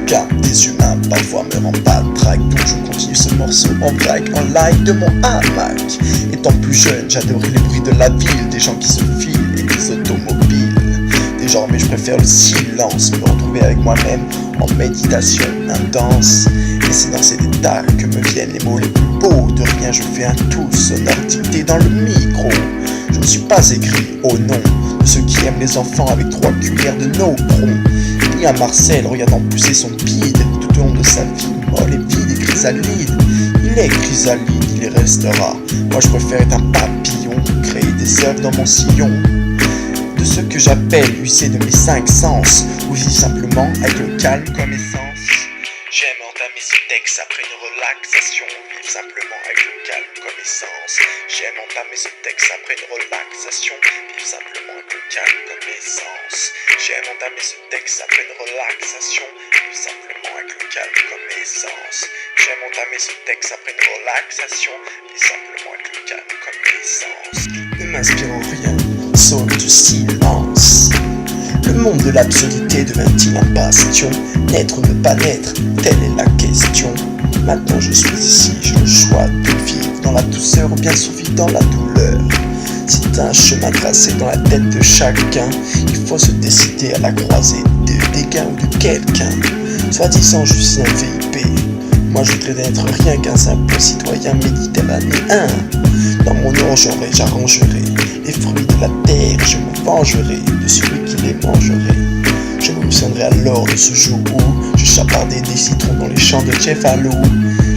chacun des humains parfois me rend patraque. Donc je continue ce morceau en vrac, en live de mon hamac. Étant plus jeune, j'adorais les bruits de la ville, des gens qui se filent et des automobiles. Désormais je préfère le silence, me retrouver avec moi-même en méditation intense. Et c'est dans ces détails que me viennent les mots les plus beaux. De rien je fais un tout sonore dicté dans le micro. Je ne suis pas écrit au nom de ceux qui aiment les enfants avec 3 cuillères de Nopron. Ni un Marcel regardant pousser son bide tout au long de sa vie molle et vide et chrysalide. Il est chrysalide, il y restera. Moi je préfère être un papillon, créer des œuvres dans mon sillon. De ce que j'appelle l'huissier de mes 5 sens, ou vivre simplement avec le calme comme essence. J'aime entamer ce texte après une relaxation, vivre simplement avec le calme comme essence. J'aime entamer ce texte après une relaxation, vivre simplement avec le calme comme essence. J'aime entamer ce texte après une relaxation, vivre simplement avec le calme comme essence. J'aime entamer ce texte après une relaxation, vivre simplement avec le calme comme essence. Ne m'inspirant rien, sauf du silence. Le monde de l'absurdité devint-il un bastion? Naître ou ne pas naître, telle est la question. Maintenant je suis ici, j'ai le choix de vivre dans la douceur ou bien survivre dans la douleur. C'est un chemin tracé dans la tête de chacun. Il faut se décider à la croisée des gains ou de quelqu'un. Soi-disant juste un VIP, moi je voudrais n'être rien qu'un simple citoyen méditerranéen. Dans mon orangerie j'arrangerai les fruits de la terre, je me vengerai de celui qui les mangerait. Je me souviendrai alors de ce jour où je chapardais des citrons dans les champs de Cefalo.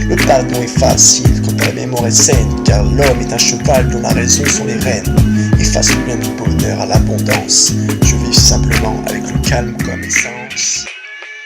Le pardon est facile quand la mémoire est saine, car l'homme est un cheval dont la raison sont les rênes. Et face au bien du bonheur à l'abondance, je vis simplement avec le calme comme essence.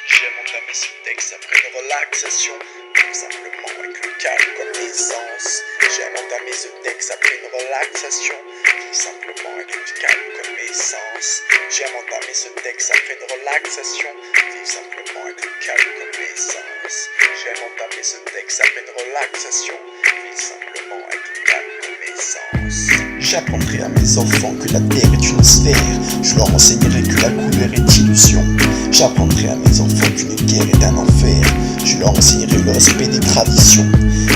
J'aime entamer ce texte après une relaxation, tout simplement avec le calme comme essence. J'aime entamer ce texte après une relaxation, tout simplement avec le calme comme essence. J'aime entamer ce texte après une relaxation, vivre simplement avec le calme comme essence. J'aime entamer ce texte après une relaxation, vivre simplement avec le calme comme essence. J'apprendrai à mes enfants que la terre est une sphère, je leur enseignerai que la couleur est illusion. J'apprendrai à mes enfants qu'une guerre est un enfer, je leur enseignerai le respect des traditions.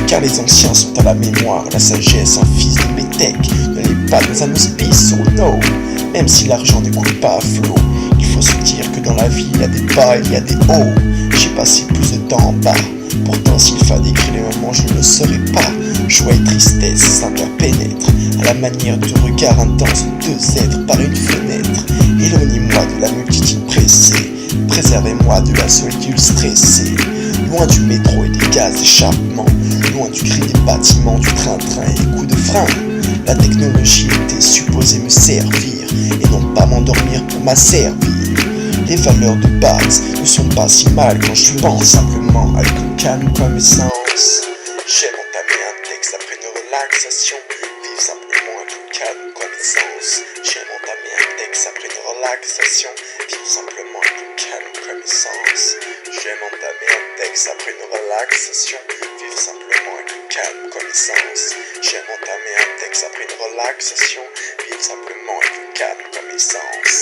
Car les anciens sont à la mémoire, la sagesse, un fils de métèque ne l'est pas dans un hospice, oh no. Même si l'argent ne coule pas à flot, il faut se dire que dans la vie il y a des bas et il y a des hauts. J'ai passé plus de temps en bas, pourtant s'il fallait écrire les moments je ne le saurais pas. Joie et tristesse s'interpénètrent à la manière du regard intense de 2 êtres par une fenêtre. Éloignez-moi de la multitude pressée, préservez-moi de la solitude stressée. Loin du métro et des gaz d'échappement, loin du cri des bâtiments, du train-train et des coups de frein. La technologie était supposée me servir et non pas m'endormir pour m'asservir. Les valeurs de base ne sont pas si mal quand je pense simplement avec le calme comme essence. J'aime entamer un texte après une relaxation, vivre simplement avec le calme comme essence. J'aime entamer un texte après une relaxation, vivre simplement avec le calme comme essence. J'aime entamer un texte après une relaxation, vivre simplement avec le calme comme essence. J'aime entamer un texte après une relaxation, vivre simplement avec le calme comme essence.